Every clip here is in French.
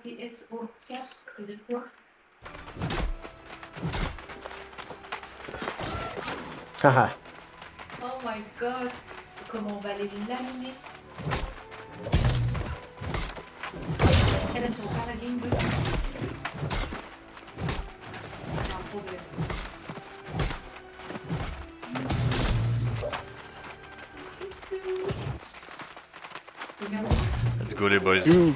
TXO4, c'est de quoi? Haha. Oh my gosh, comment on va les laminer? Elle aime son pas la game de un problème. Let's go les boys. 2,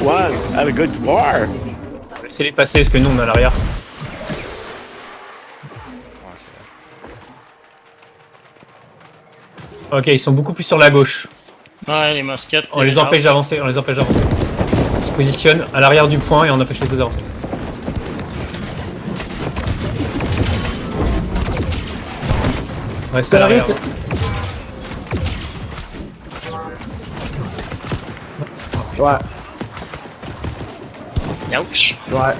1, have a good war! C'est les passer parce que nous on est à l'arrière. Ok, ils sont beaucoup plus sur la gauche. Ouais, les mosquettes. On les empêche d'avancer, on les empêche d'avancer. Ils se positionnent à l'arrière du point et on empêche les autres d'avancer. Reste à l'arrière. Ouais, Ouch. ouais.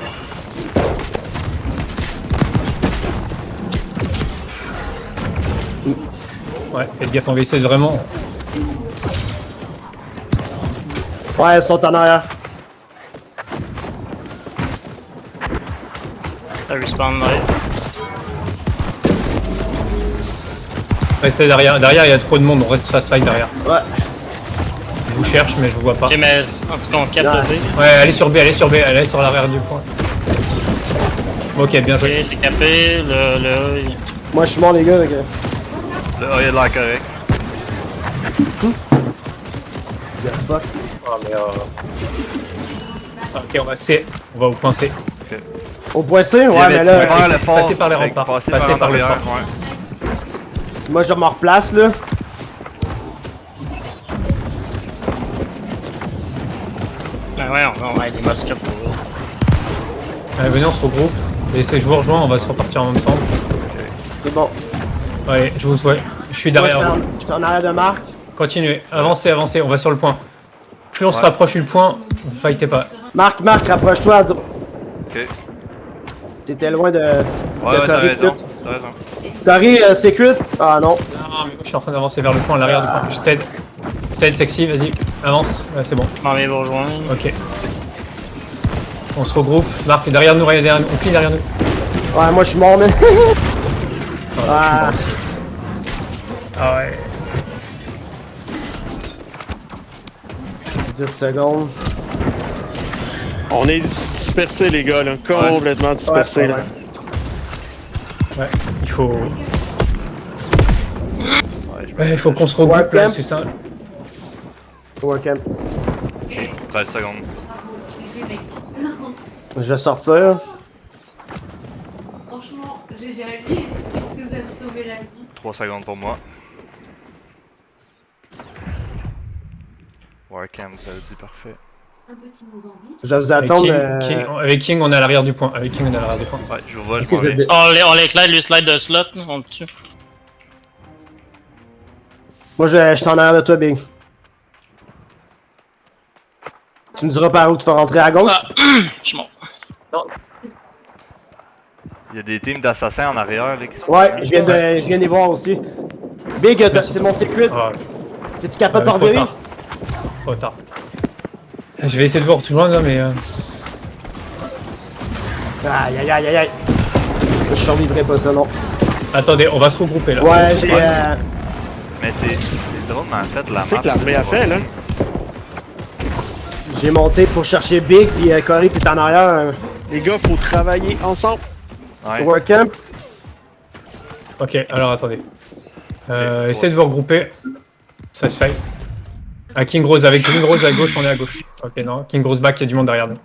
Ouais, faites gaffe, on va essayer de vraiment. Ouais, ils sont en arrière. Ça respawn live. Restez derrière. Derrière, il y a trop de monde, on reste face fight derrière. Ouais. Je vous cherche, mais je vous vois pas. Ok, mais en tout cas, on capte B. Ouais, allez sur B, allez sur l'arrière du point. Ok, bien Ok, joué. c'est capé. Le Moi, je suis mort, les gars. Donc... Le A il a l'air correct. Yeah, fuck. Oh, mais ok, on va C. On va au point C. Au point C? Ouais, mais là, Faire le fort. passez par les remparts. Passer Passez par par le l'arrière, fort. ouais. moi, je me replace, là. Ben ouais, on a des mosquettes pour eux. Allez, venez, on se regroupe. Et si je vous rejoins, on va se repartir en même temps. C'est bon. Ouais, je vous souhaite. Je suis Moi, derrière vous. je suis en arrière de Marc. Continuez, avancez, avancez, on va sur le point. Plus on se Ouais. rapproche du point, vous fightez pas. Marc, rapproche-toi. Ok. T'étais loin de Ouais, t'as Cory. raison. tout. T'as raison. Cory, sécure. Ah non. Non, mais moi je suis en train d'avancer vers le point, à l'arrière du point. Je t'aide. T'aide, sexy, vas-y, avance. Ouais, c'est bon, Je m'en vais vous rejoindre. ok. On se regroupe. Marc, est derrière nous, regarde derrière nous. On plie derrière nous. Ouais, moi, je suis mort, mais. Ah, Ah. je suis mort aussi. Ah ouais. 10 secondes. On est dispersés, les gars, là. Complètement dispersés, Ouais, là. ouais. Ouais, il faut. Ouais, il faut qu'on se regroupe Ouais, là, camp. c'est ça. Workcamp. 13 secondes. GG mec. Je vais sortir. Franchement, GG à lui. Est-ce que ça a sauvé la vie? 3 secondes pour moi. Warcam, vous avez dit parfait. Un petit mot d'envie. Je vais vous Avec attendre. Avec King, on est à l'arrière du point. Avec King, on est à l'arrière du point. Ouais, je vous vois, je Ok, m'en vous vais. êtes- On l'éclaire, lui slide de slot, on le tue. Moi, je suis en arrière de toi, Big. Tu me diras par où tu vas rentrer à gauche? Ah, je suis mort. Il y a des teams d'assassins en arrière, là, qui sont... Ouais, je viens d'y voir aussi. Big, c'est mon secret. Ah, C'est-tu capable de t'en trop revirer? tard. Trop tard. Je vais essayer de vous rejoindre, mais. Aïe, aïe, aïe, aïe, aïe. Je survivrai pas ça, non. Attendez, on va se regrouper là. Ouais, j'ai. Mais c'est drôle, mais en fait, la C'est map... que l'armée a fait, là. J'ai monté pour chercher Big, puis Cory, t'es en arrière. Les gars, faut travailler ensemble. Ouais. Workcamp. Ok, alors attendez. Ok, Essayez de vous regrouper. Ça se fait. À King Rose, avec King Rose à gauche, on est à gauche. Ok, non, King Rose back, il y a du monde derrière nous.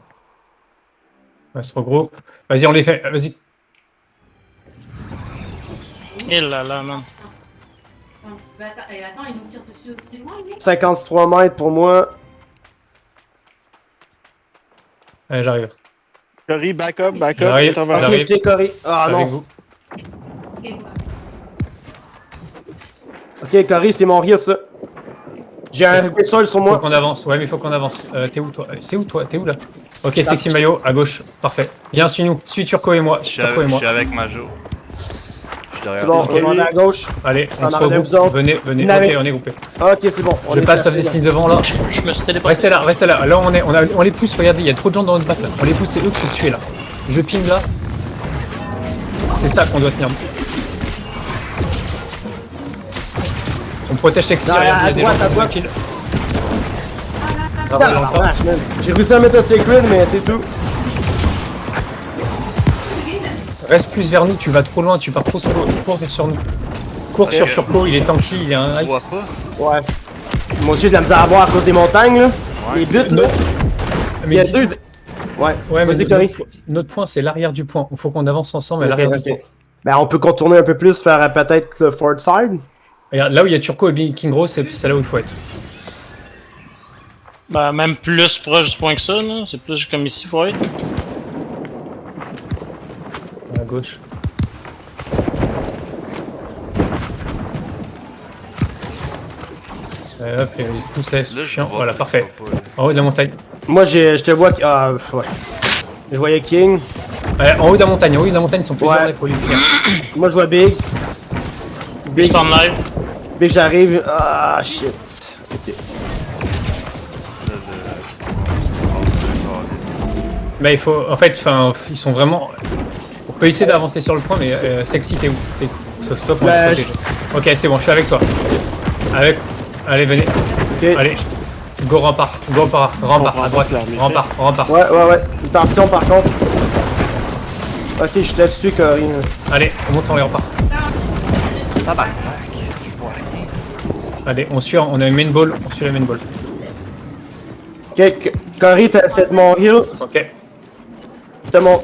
On se regroupe. Vas-y, on les fait. Vas-y. Et là là, man. Un petit bâtard. Et attends, il nous tire dessus aussi loin, lui? 53 mètres pour moi. Allez, j'arrive. Cory, back up, J'arrive, t'en vas. Ok, j'arrive. je t'ai Cory. Ah Avec non. vous. Et voilà. Ok, Cory, c'est mon rire, ça. J'ai un pistol sur Faut moi. qu'on avance. Ouais, mais faut qu'on avance. T'es où toi? C'est où toi? T'es où là? Ok, Sexy Mayo, à gauche. Parfait. Viens, suis-nous. Suis Turco et moi. Je Suis suis Turco et moi. avec Majo. Je derrière. C'est bon, Ok. on est à gauche. Allez, on En se arrière de vous regroupe. autres. Venez, venez. Vous n'avez- Ok, on est groupé. Ok, c'est bon. On Je est passe placés, des là. signes devant là. Je me suis téléporté. Restez là, restez là. Là, on les pousse. Regardez, il y a trop de gens dans notre bac là. On les pousse, c'est eux qu'il faut tuer là. Je ping là. C'est ça qu'on doit tenir. On protège Sexy, Non, regarde, il y à a des droite, gens à qui droite. kill. Putain, la vache, man. J'ai réussi à mettre un Sacred, mais c'est tout. Reste plus vers nous, tu vas trop loin, tu pars trop solo. Cours sur nous. Cours sur Furco, il est tanky, il est un Je vois ice. pas. Ouais. Moi aussi, j'ai de la misère à voir à cause des montagnes, là. Les buts, là. Il y Mais a dis- deux. Ouais, Ouais, mais vas-y, Cory. notre point, c'est l'arrière du point. Il faut qu'on avance ensemble à Ok, l'arrière du ok. point. Ben, on peut contourner un peu plus, faire peut-être le Ford Side. Regarde, là où il y a Turco et King Rose, c'est là où il faut être. Bah, même plus proche du point que ça, là. C'est plus comme ici, faut être. À gauche. Hop, et il pousse là, c'est Là, je chiant. vois Voilà, pas, parfait. je vois pas, là. En haut de la montagne. Moi, je te vois. Ah, ouais. Je voyais King. En haut de la montagne, ils sont plusieurs, Ouais. là, il faut les fuir. Moi, je vois Big. Big, Juste en live. Big j'arrive. Ah, shit. Ok. Là, Mais il faut, en fait, ils sont vraiment. On peut essayer d'avancer sur le point, mais Sexy, t'es où? Sauf toi pour Bah, te protéger. Ok, c'est bon, je suis avec toi. Allez, venez. Ok. Allez. Go rempart, rempart, à droite. l'armée. Rempart. Ouais, ouais, ouais. Attention, par contre. Ok, je te suis, Cory. Allez, on monte en rempart. tabarnak, je vois rien. Allez, on a une main ball, on suit la main ball. Ok, Cory, c'était de mon heal. Ok. T'as mon...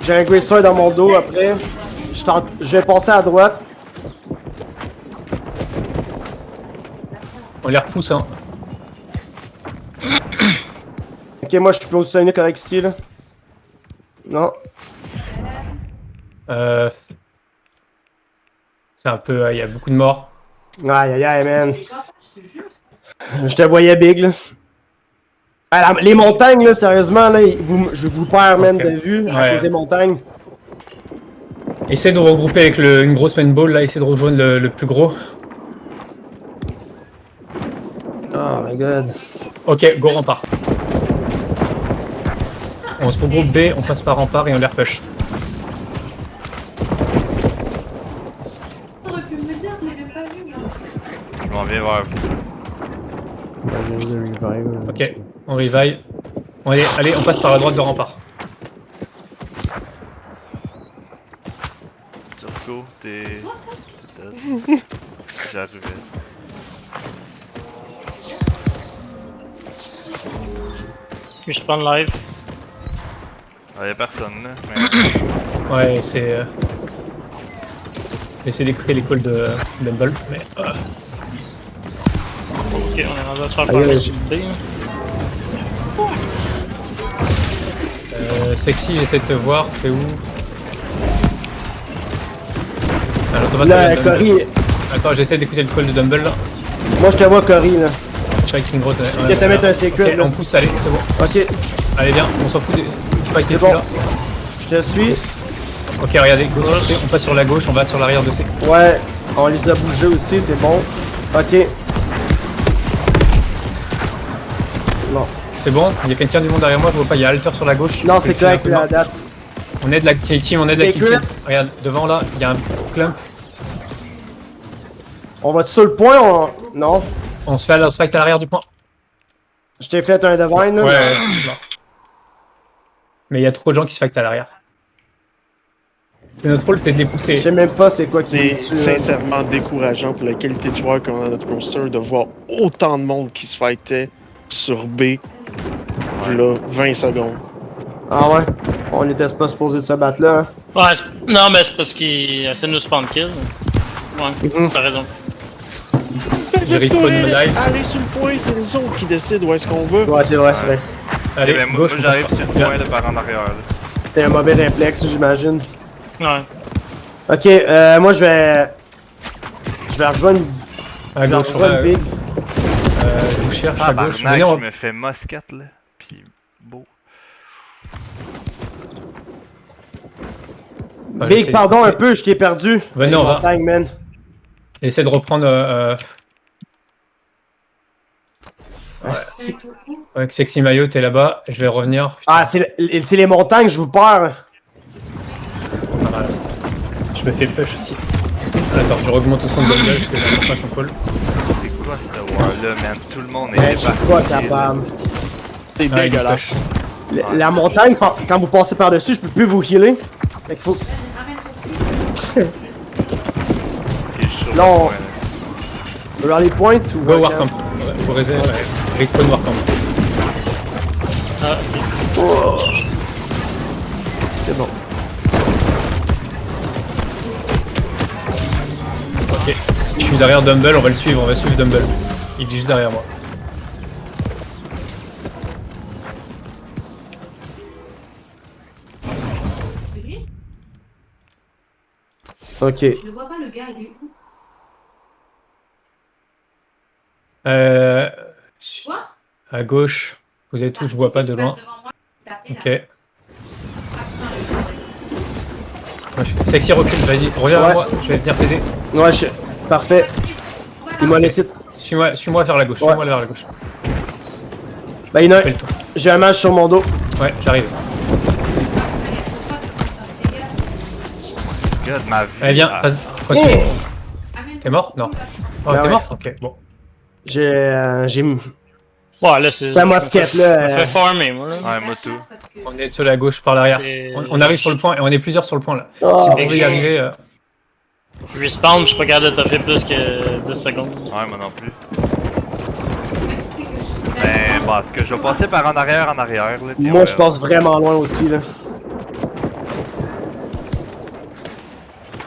J'ai un Great Sword dans mon dos après. Je vais passer à droite. On les repousse, hein. Ok, moi je suis positionné correct ici, là. Non. C'est un peu. Il y a beaucoup de morts. Aïe aïe aïe, man. Je te voyais big, là. Ah, les montagnes, là, sérieusement, là, je vous perds, man, Ok. de vue à Ouais. cause des montagnes. Essaye de regrouper avec une grosse main ball, là, essaye de rejoindre le plus gros. Oh my god. Ok, go rempart. On se regroupe B, on passe par rempart et on les repush. T'aurais pu me le dire, je l'avais pas vu, moi. Je m'en viens vers vous. Ok, on revive. Allez, on passe par la droite de rempart. Turco, t'es dead. J'arrivais. Je suis pas en live. Ah, y'a personne là. Mais... Ouais, c'est. Essayer d'écouter les calls de Bumble, mais. Ok, on est rendu à se faire Allez, par allez. ici B. Sexy, j'essaie de te voir, t'es où? Alors, toi, Là, t'as Cory, Dumble. Attends, j'essaie d'écouter le call de Dumble là. moi je te vois, Cory, là. Je suis avec King Rose. Je vais te mettre un secret, Ok, là. on pousse, allez, c'est bon. Ok, Allez, viens, on s'en fout du fight c'est et bon. tout là. Je te suis. Ok, regardez, go sur C, on passe sur la gauche, on va sur l'arrière de C. Ouais, on les a bougés aussi, c'est bon. Ok. Non, C'est bon, il y a quelqu'un du monde derrière moi, je vois pas, il y a Alter sur la gauche. non Je c'est vais filer un correct peu la main. date. On aide la kill team, on aide la kill Secret. team. Regarde, devant là, il y a un clump. On va sur le point, non. On se fight à l'arrière du point. Je t'ai fait un divine, là. Ouais. Mais il y a trop de gens qui se fight à l'arrière. Et notre rôle, c'est de les Je pousser. sais même pas c'est quoi qui C'est me tue, là. sincèrement décourageant pour la qualité de joueur qu'on a dans notre roster de voir autant de monde qui se fightait sur B. Là, 20 secondes. Ah ouais? On était pas supposé de se battre là, hein? Ouais, non, mais c'est parce qu'il essaie de nous spawn kill. Ouais, Mhm. t'as raison. J'ai respawn me live. Allez sur le point, c'est nous autres qui décident où est-ce qu'on veut. Ouais, c'est vrai, c'est vrai. Allez, Eh ben, moi, gauche, moi, on j'arrive passe sur le par- point de par en arrière là. T'es un mauvais réflexe, j'imagine. Ouais. Ok, moi je vais rejoindre. À Je vais gauche, on rejoindre va. Big. Je vous cherche à gauche. Tabarnak, Venez, on... je me fais mosquette là. Pis beau. Enfin, Big, j'essaie- pardon un peu, je t'ai perdu. Venez, Les on va. montagnes, man. Essaie de reprendre. Asti. Avec Sexy Mayo, t'es là-bas. Je vais revenir. Putain, Ah, c'est les montagnes, je vous perds. voilà. Je me fais push aussi. Attends, je augmente le son de Bungle parce que j'entends pas son call. C'est quoi cette war-là, man? Tout le monde est Mais je suis pas débarqué, là. capable. C'est Ah, il dégueulasse. push. La montagne, quand vous passez par-dessus, je peux plus vous healer. Fait qu'il faut. Il est chaud, Non. ouais. Rally point ou. Go Warcamp. Vous respawn Warcamp. Ah, ok. C'est bon. Ok. Je suis derrière Dumble, on va le suivre, on va suivre Dumble. Il est juste derrière moi. Ok. Je le vois pas, le gars, il est où? Euh, Quoi? à gauche. Vous avez tout, je vois pas de loin. Ok. Sexy recule, vas-y, reviens Ouais. à moi, je vais venir t'aider. Ouais, parfait. Il m'a laissé. Suis-moi vers la gauche, Ouais. suis-moi vers la gauche. Bah, il y en a Fais un. le tour. J'ai un match sur mon dos. Ouais, j'arrive. God, ma vie. Allez, viens, Ah, vas-y, continue. T'es T'es mort? Non. Oh, Ah t'es ouais. mort? Ok, bon. J'ai. Ouais, là, c'est. La mosquette, là, Je me fais farmer, moi, là. Ouais, moi tout. On est sur la gauche par l'arrière. C'est- On arrive sur le point et on est plusieurs sur le point là. Oh, Si vous pouvez y arriver. Je respawn, je suis pas capable de toffer plus que 10 secondes. Ouais, moi non plus. Mais bon, en tout cas, je vais passer par en arrière, là. puis Moi, on je verra. passe vraiment loin aussi, là.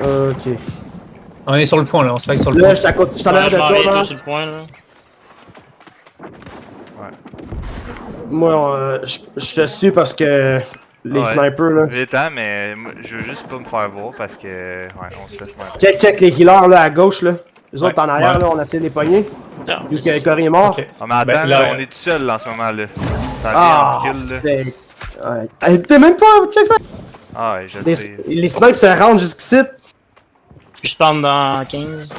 Ok. On est sur le point là, on se fight sur le Là, point. je t'en Ouais, l'air je de m'en toi, viens là. tout sur le point, là. Moi, je te suis parce que les Ouais. snipers, là. J'ai le temps, mais moi, je veux juste pas me faire voir parce que. Ouais, on se fait sniper. Check les healers, là, à gauche, là. Les autres, Ouais, en arrière, ouais. là, on essaie de les pogner. Putain, Vu que Cory est mort. Ok. Ah, mais attends, Ben, là, là, on est tout seul là, en ce moment là. Ça Ah, vient en kill là. c'est... Ouais. Hey, t'es même pas... Check ça! Ah, ouais, je Les, sais. les snipers se rendent jusqu'ici. je spawn dans 15.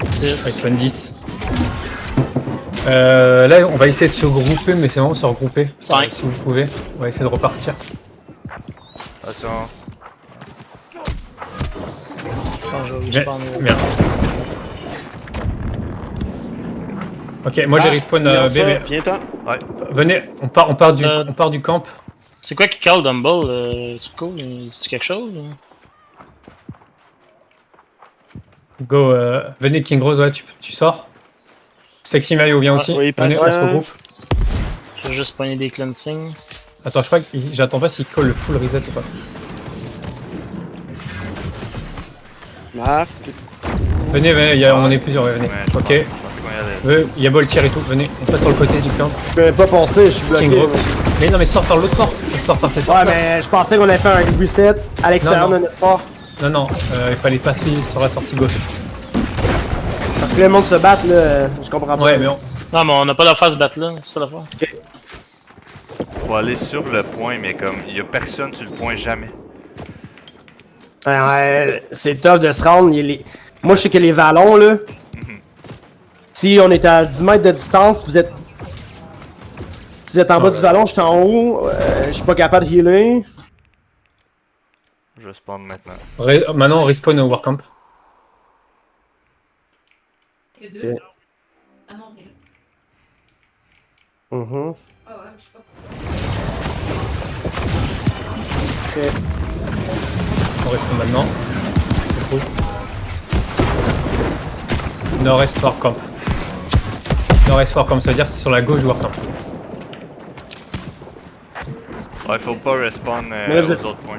Ouais, 10. spawn 10. Là, on va essayer de se regrouper, mais c'est vraiment se regrouper. Cinq. Si vous pouvez. On va essayer de repartir. Attention. Quand je Bien. respawn au- Bien. Ok, moi j'ai respawn bébé. Viens-t'en. Venez, on part du camp. C'est quoi qui call Dumble? C'est cool? C'est quelque chose? Ou? Go, venez King Rose, ouais, tu sors. Sexy Mayo vient aussi. oui, Venez, on patient. se regroupe. Je vais juste pogner des cleansing. Attends, je crois que j'attends pas s'il colle le full reset ou pas. Marc. Venez, on est plusieurs, ouais, venez. Ouais, je Ok. pense qu'on y allait. Il y a Boltier et tout, venez, on passe sur le côté du camp. Je peux même pas penser, je suis bloqué. King Rose. Mais non, mais sors par l'autre porte. Sors par cette Ouais, porte. mais je pensais qu'on allait faire un reset à l'extérieur Non, de notre fort. Non, il fallait passer sur la sortie gauche. Parce que le monde se bat, là, je comprends pas. Ouais, mais on... Non, mais on n'a pas d'affaire à se battre là, c'est ça l'affaire. Faut aller sur le point, mais comme il y a personne sur le point jamais. Ouais, c'est tough de se rendre. Moi, je sais que les vallons, là, si on est à 10 mètres de distance, vous êtes... Si vous êtes en bas du vallon, je suis en haut, je suis pas capable de healer. Je spawn maintenant. Maintenant, on respawn au Warcamp. Que deux. Ok. Ah non, t'es là. Mhm. Ah ouais, je sais pas. Ok. On respawn maintenant. C'est cool. Nord-Est Warcamp. Nord-Est Warcamp, ça veut dire que c'est sur la gauche du Warcamp. Ouais, faut pas respawn Mais là, vous aux êtes- autres points.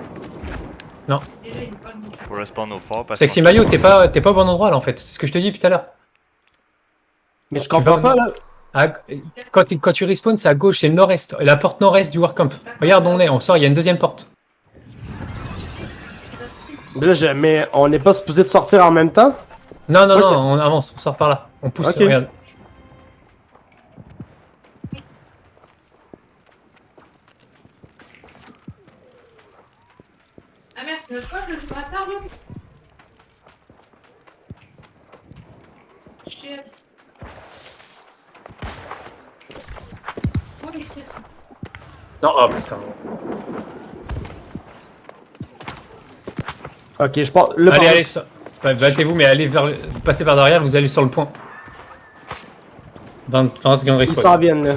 Déjà, il est pas le mot. Faut respawn au fort parce Sexy qu'on- Mayo, t'es pas au bon endroit là en fait. C'est ce que je te dis tout à l'heure. Mais je comprends pas, là. Quand tu respawns, c'est à gauche, c'est nord-est. La porte nord-est du Warcamp. Regarde où on sort, il y a une deuxième porte. Mais là, mais on n'est pas supposé de sortir en même temps? Non, Moi, j'étais- on avance, on sort par là. On pousse, Ok. regarde. C'est quoi le vibrateur là? Shit. Quoi les tirs? Non, oh putain. Ok, je pense. Le Allez, allez, battez-vous, mais allez vers vous passez par derrière, vous allez sur le point. 20 secondes Ils s'en respawn. viennent là.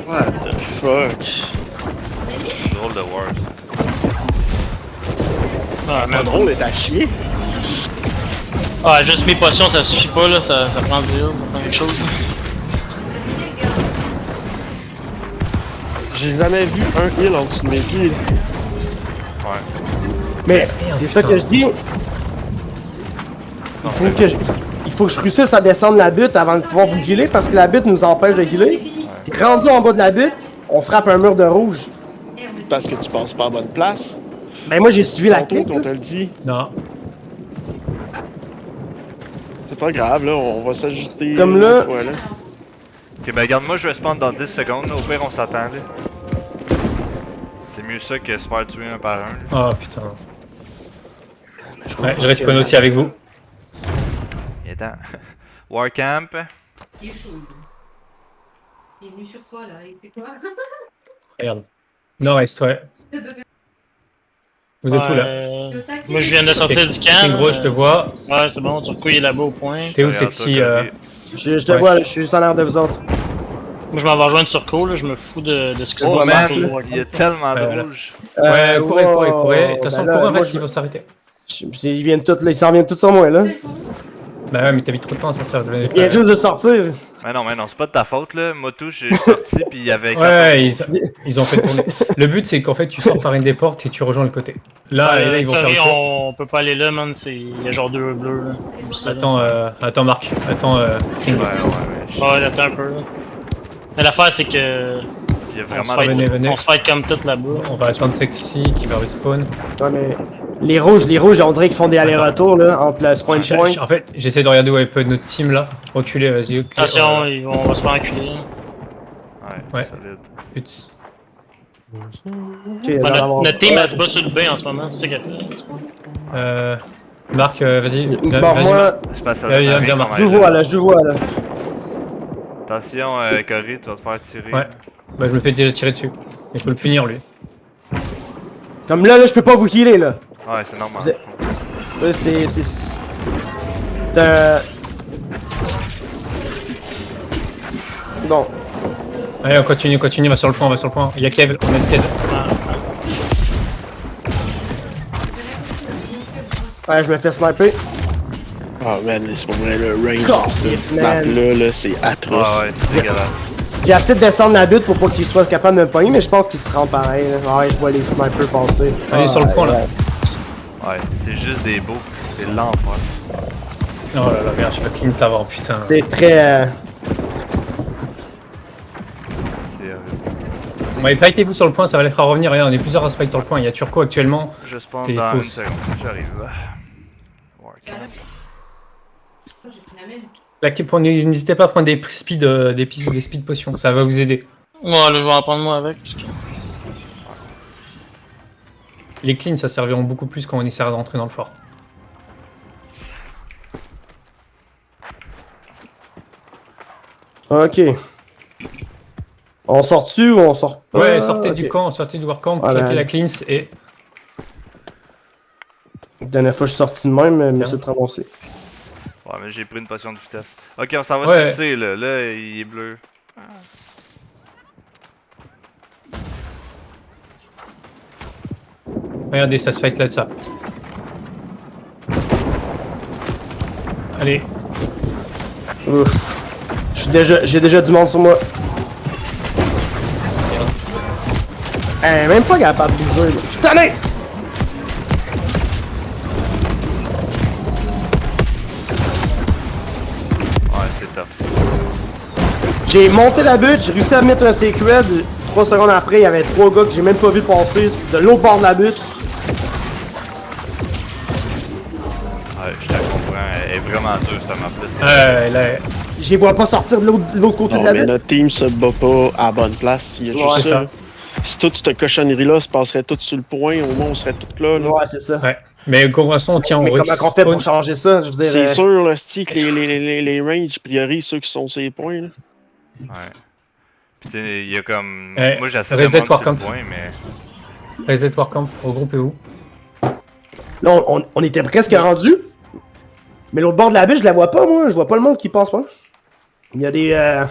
What the fuck? Drôle de Wars. Ah, Le drôle est à chier. Ah, juste mes potions, ça suffit pas là, ça prend du heal, ça prend quelque chose. J'ai jamais vu un heal en dessous de mes pieds. Ouais. Mais c'est ça que je dis. Il faut que je réussisse à descendre la butte avant de pouvoir vous healer parce que la butte nous empêche de healer. Rendu en bas de la butte, on frappe un mur de rouge. Parce que tu passes pas à bonne place. Ben moi j'ai suivi la Tantôt, clique. on là. te le dit. Non. C'est pas grave, là, on va s'ajuster. Comme là. Ouais, là. Ok, ben regarde, moi je vais spawn dans 10 secondes, là. Au pire on s'attend là. C'est mieux ça que se faire tuer un par un. Là. Oh putain. Ouais, je respawn aussi avec vous. Il est temps. Warcamp. Il est chaud. Il est venu sur toi là, il fait quoi? Regarde. Nord-est, ouais. Vous êtes où là? Moi je viens de sortir du camp. King Gros, je te vois. Ouais, c'est bon, Turco il est là-bas au point. T'es où, Regarde Sexy? ça, Corey. Je te Ouais. vois, là, je suis juste en l'air de vous autres. Moi je m'en vais rejoindre Turco, là, je me fous de ce qui se Oh passe man, autour. il y a tellement de Voilà. rouge. Ouais, courez. wow, De toute façon, ben là, courez en moi, fait, ils vont s'arrêter. Ils viennent tous, là, ils s'en viennent tous sur moi là. Bah ouais, mais t'as mis trop de temps à sortir. Ils viennent juste de sortir. Mais non, c'est pas de ta faute là. Moto, j'ai sorti pis il y avait. Ouais, ils ont fait tourner. Le but, c'est qu'en fait, tu sors par une des portes et tu rejoins le côté. Là, et là ils vont faire Corey, le tour. on peut pas aller là, man, il y a genre deux bleus là. Comme ça, là. Attends, Marc. Attends, King. Ouais. Ouais, attends un peu là. Mais l'affaire c'est que. Il y a On se, vraiment fight, des. venez. on se fight comme tout là-bas. On va attendre Sexy qui va respawn. Ouais, mais les rouges, on dirait qu'ils font des allers-retours là entre le point de point. En fait, j'essaie de regarder où est notre team là. Reculez, vas-y. ok. Attention, on va se faire enculer. Ouais. Solide. Putz. Ok, Notre team elle se bat sur le B en ce moment, c'est ça qu'elle fait. Marc, vas-y. Bon, Vas-y, moi, Je passe à Viens, Marc. je vous vois là. Attention, Corey, tu vas te faire tirer. Ouais. Bah, je me fais déjà tirer dessus. Il faut le punir lui. Comme là, je peux pas vous healer là. Ouais, c'est normal. Vous Là, c'est. Bon. Allez, on continue, on va sur le point, Il y a Kev, on a le Kev. Ouais, je me fais sniper. Ah man, c'est pas vrai, le range God, de yes, cette man. map-là, c'est atroce. Ah ouais, c'est dégueulasse. J'ai essayé de descendre la butte pour pas qu'il soit capable de me pogner, mais je pense qu'il se rend pareil. Là. Ouais, je vois les snipers passer. Allez, sur le point, là. Ouais, c'est juste des beaux. C'est l'enfer. Oh là là, merde, je suis pas clean savoir, putain. C'est très. C'est Ouais, fightez-vous sur le point, ça va les faire revenir. Regarde, on est plusieurs à se fight sur le point. Il y a Turco actuellement. Je spawn T'es dans une fausse. seconde. J'arrive. Warcamp. Là, n'hésitez pas à prendre des speed potions, ça va vous aider. Ouais, là je vais en prendre moi avec. Les cleans, ça serviront beaucoup plus quand on essaiera de rentrer dans le fort. Ok. On sort dessus ou on sort pas? Ouais, sortez Ok. du camp, sortez du warcamp, Voilà. claquez la cleans et... La dernière fois, je suis sorti de même, mais c'est ramassé. Ouais, mais j'ai pris une potion de vitesse. Ok, on s'en va Ouais. sur C là. Là, il est bleu. Regardez, ça se fight là de ça. Allez, Ouf. J'ai déjà du monde sur moi. Même pas capable de bouger. Là. Tenez! Ouais, c'est top. J'ai monté la butte, j'ai réussi à mettre un secret. 3 secondes après, il y avait 3 gars que j'ai même pas vu passer de l'autre bord de la butte. Ouais, je la comprends. Elle est vraiment dure cette map-là. là, Je les vois pas sortir de l'autre côté Non, de la mais butte. notre team se bat pas à la bonne place. Il y a Ouais, juste ça. ça. si toute cette cochonnerie-là se passerait toute sur le point, au moins on serait toutes là. Ouais, c'est ça. Ouais. Mais pour l'instant, on tient au Mais risque. comment on fait pour changer ça? Je veux dire. C'est sûr, là, que les ranges priorisent ceux qui sont sur les points. Là. Ouais. Pis tu sais, il y a comme. Ouais, Moi j'essaie de reset monter sur le Warcamp. point, mais. Reset Warcamp, regroupez-vous. Là, on était presque rendu. Mais l'autre bord de la baie, je la vois pas, moi. Je vois pas le monde qui passe pas. Il y a des.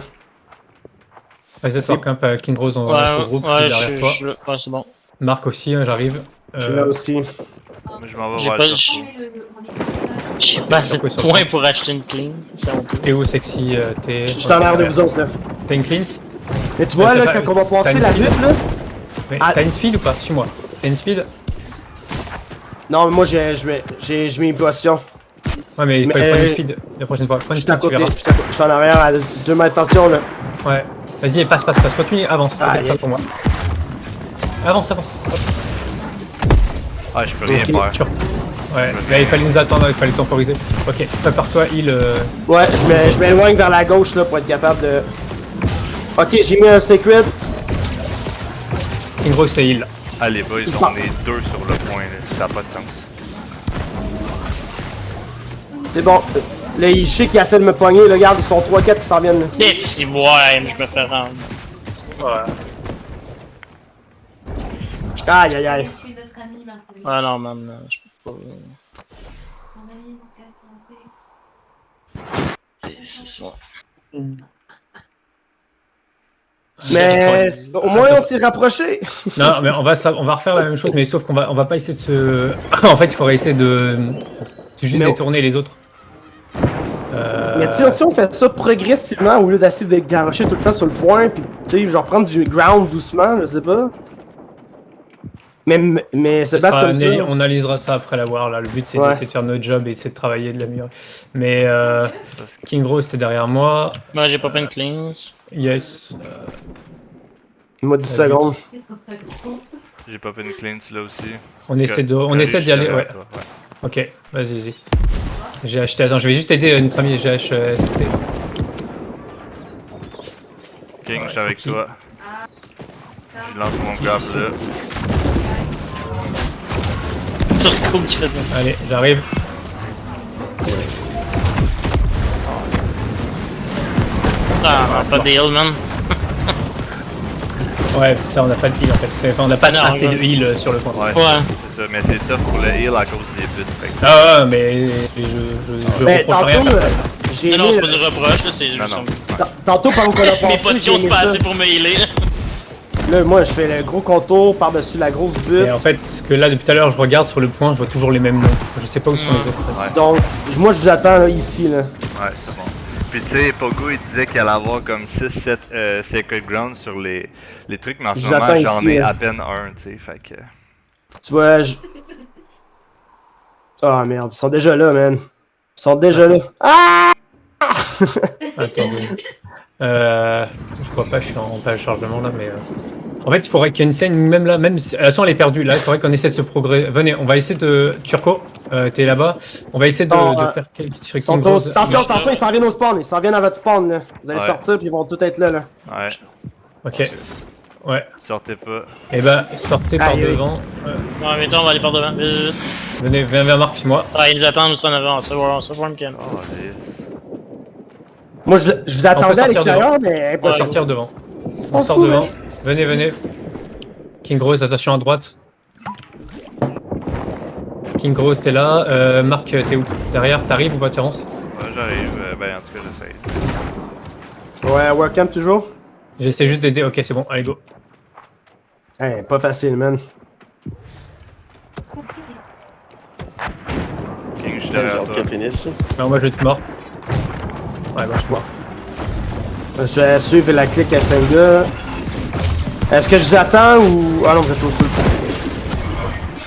Reset Warcamp, King Rose, on se regroupe ouais, derrière toi. ouais, c'est bon. Marc aussi, hein, j'arrive. Je suis là aussi. Moi je m'en vais J'ai voir pas- le j'ai- Turco. J'ai pas assez de Pourquoi ça points prend? pour acheter une clean, c'est honteux. T'es où, sexy? T'es. Je suis en arrière de vous autres, là. T'as une cleans? Mais tu vois, t'as là, pas- quand on va passer t'as la une speed? butte, là. Mais Ah. t'as une speed ou pas? Suis-moi. T'as une speed? Non, mais moi, j'ai mis une potion. Ouais, mais il faut Mais, prendre une speed la prochaine fois. Prends Je une suis à speed, tu côté. verras. Je suis en arrière à 2 mètres. Attention, là. Ouais. Vas-y, passe. Continue, avance. Ah, T'inquiète pas yeah. pour moi. Avance. Hop. Ah, je peux rien Ok, faire. Tu- Ouais, là, il fallait nous attendre, il fallait temporiser. Ok, prépare-toi, heal. Ouais, je m'éloigne vers la gauche, là, pour être capable de. Ok, j'ai mis un Sacred. King Rose, t'es heal. Allez, boys, Il sort. on est deux sur le point, là. Ça n'a pas de sens. C'est bon. Là, je sais qu'il essaie de me pogner. Là, regarde, ils sont 3-4 qui s'en viennent. Là. Et si, ouais, je me fais rendre. Ouais. Aïe, aïe, aïe. C'est notre ami, Marc. Ah non, man, je peux pas. Mon ami, mon gars, C'est ça. Mais au moins, on s'est rapprochés. Non, mais on va refaire la même chose, mais sauf qu'on va pas essayer de se. En fait, il faudrait essayer de juste Mais on- détourner les autres. Mais tu sais, si on fait ça progressivement, au lieu d'essayer de garocher tout le temps sur le point, puis tu sais, genre prendre du ground doucement, je sais pas. Mais se Ça battre sera comme ça. on analysera ça après l'avoir. Là, le but c'est Ouais. d'essayer de faire notre job et d'essayer de travailler, de l'améliorer. Mais King Rose, t'es derrière moi. Moi, j'ai pas plein de cleans. Yes. Moi, 10 secondes. qu'est-ce qu'on se fait gros? J'ai pas fait une cleanse là aussi. On essaie d'y aller. Ouais. Ok, vas-y. J'ai acheté. Attends, je vais juste aider notre ami GHST. King, je suis avec ok. toi. Ça, Je lance mon grab là. Turco qui fait de Allez, j'arrive. Ah, pas de heal, man. Ouais, ça, on n'a pas de heal en fait. On n'a pas Non, assez de ouais. heal sur le point. Ouais, Ouais. c'est ça, mais c'est tough pour le heal à cause des buts. Fait que- Ah ouais, mais je Mais reproche rien à tantôt, personne. j'ai Non, non, mis. c'est pas du reproche, là, c'est Non, juste non. un- Ouais. Tantôt, pendant qu'on a Mes passé, potions, j'ai c'est mis pas ça. assez pour me healer. Là, moi, je fais le gros contour par-dessus la grosse butte. Et en fait, ce que là, depuis tout à l'heure, je regarde sur le point, je vois toujours les mêmes noms. Je sais pas où sont les autres. Ouais. Donc, moi, je vous attends là, ici, là. Ouais, c'est bon. Puis tu sais, Pogo il disait qu'il allait avoir comme 6-7 Sacred Ground sur les trucs, mais en ce Je moment l'attends j'en ici, ai là. à peine un, tu sais, fait que. Tu vois, je. Ah merde, ils sont déjà là, man. Ils sont déjà là. Ah! Attendez. Je crois pas, je suis en pas chargement là, mais. En fait, il faudrait qu'il y ait une scène, même là, même si. De toute façon, elle est perdue. Là, il faudrait qu'on essaie de se progresser. Venez, on va essayer de. Turco, t'es là-bas. On va essayer de, Non, de faire quelques Ils trucs. sont tous. Attention, ils s'en viennent au spawn. Ils s'en viennent à votre spawn, là. Vous allez Ouais. sortir, puis ils vont tous être là, là. Ouais, Ok. Ouais. sortez pas. Et bah, sortez par Aïe, aïe. devant. Ouais, mais attends, on va aller par devant. Vite, vite. Venez, viens vers Marc, puis moi. Ah, ils nous attendent aussi en avant, on se voit, Ken. Oh, yes. Moi, je vous attendais à sortir l'extérieur, mais On va impossible. sortir devant. Ils On sont sort fous, devant. man. Venez. King Rose, attention à droite. King Rose, t'es là. Marc, t'es où? Derrière, t'arrives ou pas, Terence? Ouais, j'arrive, ben en tout cas j'essaye. Ouais, Warcamp toujours. J'essaie juste d'aider. Ok, c'est bon, allez, go. Hey, pas facile, man. King, je suis J'ai derrière hâte toi. qu'elle finisse. Ça. Non, moi je vais être mort. Ouais, bah je suis mort. Je vais suivre la clique à 5 gars. Est-ce que je vous attends ou. Ah non, vous êtes au sud.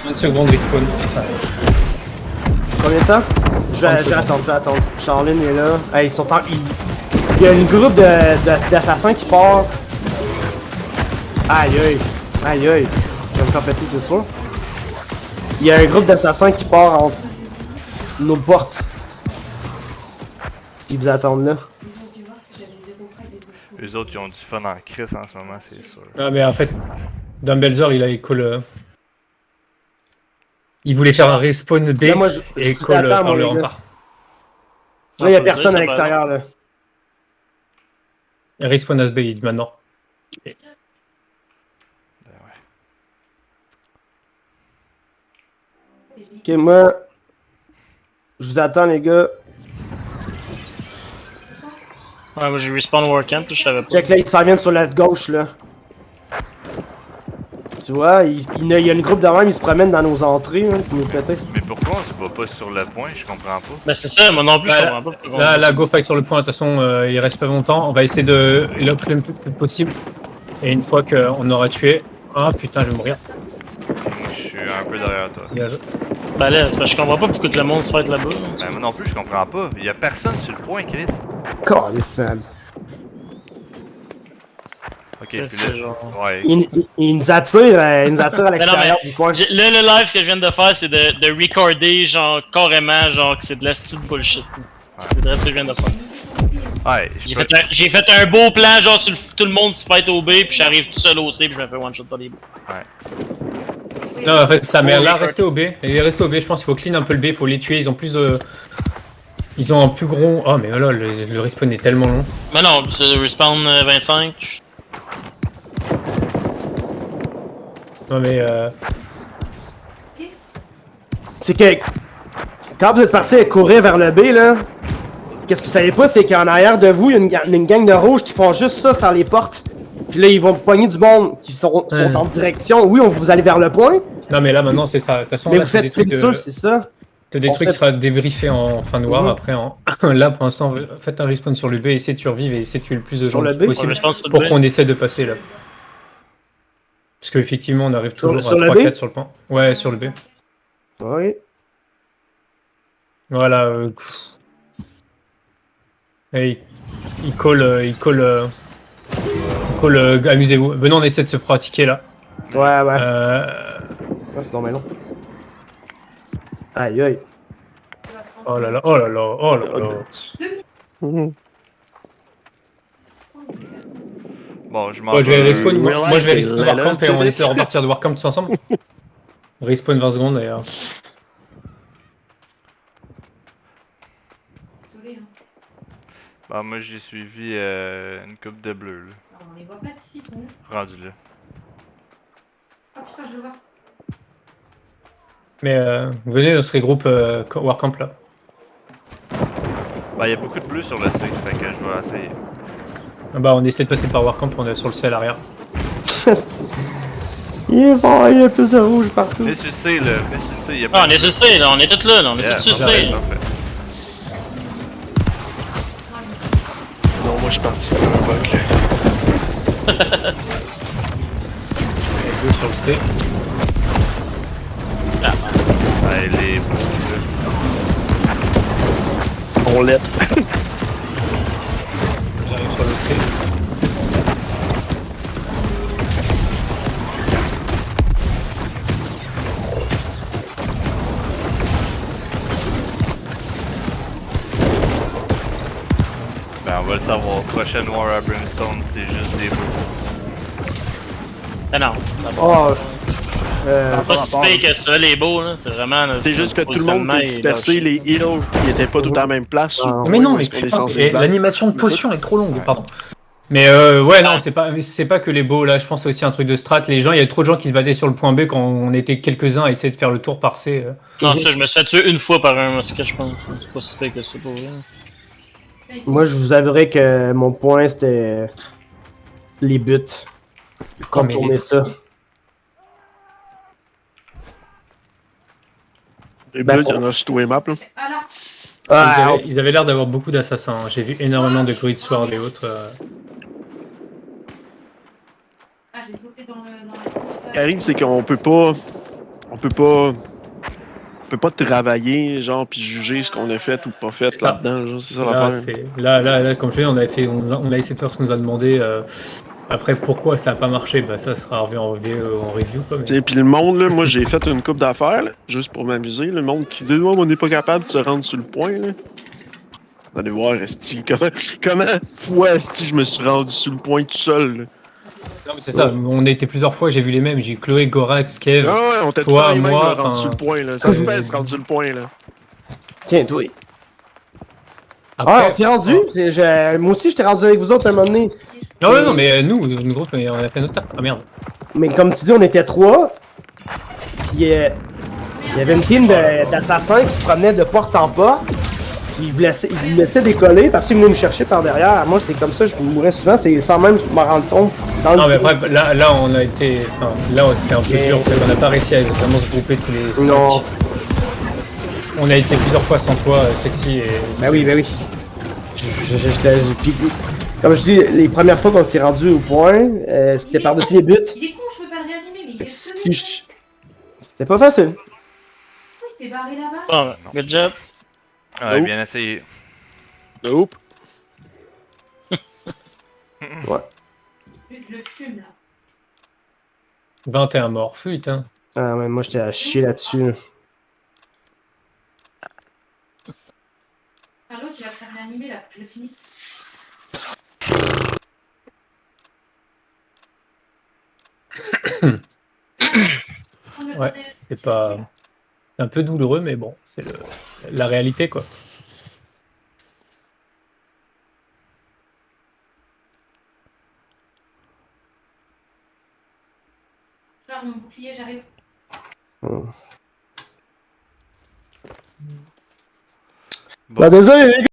20 secondes respawn. Putain. Combien de temps? Je vais attendre. Charline est là. Hey, ils sont en. Il y a une groupe d'assassins qui part. Aïe. Je vais me faire péter, c'est sûr. Il y a un groupe d'assassins qui part entre nos portes. Ils vous attendent là. Eux autres ils ont du fun en crise en ce moment, c'est sûr. Ah, mais en fait, Dumbledore, il call. Il voulait faire un respawn B Là, moi, je et vous call attends, par moi, le les gars. rempart. Là, il y a faut personne dire, à ça, l'extérieur, là. Et respawn à B maintenant. Ok, moi, je vous attends, les gars. Ouais, moi j'ai respawn Warcamp, je savais pas. Check là, ils s'en viennent sur la gauche, là. Tu vois, il y a une groupe de même, ils se promènent dans nos entrées, hein, pour nous péter. Mais pourquoi on se bat pas sur le point? Je comprends pas. Ben c'est ça, moi non plus je comprends pas. pourquoi on- Là, go fight sur le point. De toute façon, il reste pas longtemps. On va essayer de lock le plus possible. Et une fois qu'on aura tué. Ah putain, je vais mourir. Moi, je suis un peu derrière toi. Bien joué. Ben là, c'est parce que je comprends pas pourquoi que le monde se fight là-bas. là. Ben, moi non plus, je comprends pas. Il y a personne sur le point, Chris. Calisse, man. Ok, C'est puis là. genre- Ouais. Il nous attire à l'extérieur mais- du point. Là, le live que je viens de faire, c'est de recorder, genre, carrément, genre, que c'est de la style bullshit. C'est vrai ce que je viens de faire. Ouais, je peux... J'ai fait un beau plan, genre, sur tout le monde se fight au B, puis j'arrive tout seul au C, puis je me fais one shot par les B. Non, en fait, ça mère là, record. restez au B. Et restez au B, je pense qu'il faut clean un peu le B. Il faut les tuer. Ils ont plus de. Ils ont un plus gros. Oh, mais là, le respawn est tellement long. Mais non, c'est respawn 25. Non, mais. C'est que quand vous êtes parti à courir vers le B, là, qu'est-ce que vous savez pas, c'est qu'en arrière de vous, il y a une gang de rouges qui font juste ça, faire les portes. Puis là, ils vont pogner du monde qui sont en direction. Oui, vous allez vers le point, Non, mais là, maintenant, c'est ça. De toute façon, mais là, vous c'est des faites trucs. une seule, c'est ça. C'est des En trucs fait- qui sera débriefés en fin de war. Mhm. Après, là, pour l'instant, faites un respawn sur le B. Essayez de survivre et essayez de tuer le plus de Sur gens le B? possible. Respawn sur le Pour B. qu'on essaie de passer là. Parce qu'effectivement, on arrive toujours sur à le 3-4 B? sur le point. Ouais, sur le B. Oui. Voilà. Et il call. Amusez-vous. Venons, on essaie de se pratiquer là. Ouais, ouais. Euh, Ouais, c'est normal long. Aïe, aïe. Oh là là, oh là là, oh là là. Mhm. Bon, je m'en Ouais, je vais vais. respawn, moi je vais respawn Là, là, Warcamp et on c'était- essaie de repartir de Warcamp tous ensemble. Respawn 20 secondes et. Désolé, hein. Bah, moi j'ai suivi une coupe de bleu, là. Alors, on les voit pas d'ici, ils sont où? Rendu là. Ah putain, je le vois. Mais venez, on se regroupe Warcamp là. Bah, il y a beaucoup de bleu sur le C, fait que je vais essayer. Ah bah, on essaie de passer par Warcamp, on est sur le C à l'arrière. Il y a plus de rouge partout. Mais sur le C, là. Mais sur le C, il y a Ah, on est sur C, là, on est tous là, on est Yeah, tous sur parfait, C. parfait. Non, moi je suis parti pour un bug. Deux sur le C. Ouais, les bleus, là. On l'aide. J'arrive sur le C. Ben, on va le savoir. Prochaine War à Brimstone, c'est juste des bleus. Ah non, Oh, c'est pas si pire que ça, les beaux, là, c'est vraiment... notre C'est juste que tout le monde positionnement peut est disperser, lâché. les heals, ils étaient pas tous à la même place. sur le Ah, point Mais non, où mais est-ce qu'on est putain, censé et se battre. l'animation de potion est trop longue, Ouais. pardon. Mais ouais, non, c'est pas que les beaux, là, je pense que c'est aussi un truc de strat. Les gens, il y a trop de gens qui se battaient sur le point B quand on était quelques-uns à essayer de faire le tour par C. Non, ça, je me suis fait tuer une fois par un mosquet, je pense. C'est pas si pire que ça, pour vrai. moi, je vous avouerai que mon point, c'était les buts. Contourner les- ça. Les Ben, buts, il y en a sur tous les maps, là. Ah là. Ah, Ils avaient l'air d'avoir beaucoup d'assassins. J'ai vu énormément de Great Sword et autres. Ah, j'ai sauté dans la fosse, Ce qui arrive, c'est qu'on peut pas travailler, genre, puis juger ce qu'on a fait ou pas fait Ça. là-dedans, genre, c'est ça Là, l'affaire. là, comme je dis, on a essayé de faire ce qu'on nous a demandé. Après, pourquoi ça n'a pas marché, bah, ça sera revu en review. Quoi, mais... Tu sais, puis le monde, là, moi j'ai fait une coupe d'affaires, là, juste pour m'amuser. Le monde qui dit, oh, on n'est pas capable de se rendre sur le point, là. Vous allez voir, esti, comment fois esti, je me suis rendu sur le point tout seul, là. Non, mais c'est ça, on a été plusieurs fois, j'ai vu les mêmes, j'ai eu Chloé, Gorax, Kev. Ah ouais, on t'a tout Toi, le temps les mêmes, moi, là, rendu enfin, sur le point, là. Ça se pèse, rendu le point, là. Tiens, toi. Après, Ah, on s'est rendu? Moi aussi, j'étais rendu avec vous autres à un moment donné. Non, non, non, mais nous, le groupe, on a fait notre taf. Ah merde. Mais comme tu dis, on était 3. Puis il y avait une team d'assassins qui se promenait de porte en porte. Puis ils me laissaient décoller parce qu'ils venaient me chercher par derrière. Moi, c'est comme ça, je mourrais souvent. C'est sans même m'en rendre compte. Dans Non, le mais après, là, on a été. Enfin, là, c'était un peu dur, parce qu'on n'a pas réussi à vraiment se grouper tous les 5. Non. On a été plusieurs fois sans toi, Sexy et. Ben oui, ben oui. Puis, comme je dis, les premières fois qu'on s'est rendu au point, c'était par-dessus les buts. Il est con, je peux pas le réanimer, mais il est Si C'était pas facile. Il s'est barré là-bas. Bon, good job. Ouais, Oh. bien essayé. Nope. Ouais. Je le fume là. 21 morts, fuite, hein. Ah, mais moi, j'étais à chier là-dessus. Ah, l'autre, il va faire réanimer là, faut que je le finisse. Ouais, c'est pas. C'est un peu douloureux, mais bon, c'est la réalité, quoi. Charge mon bouclier, j'arrive. Bah, désolé, les gars.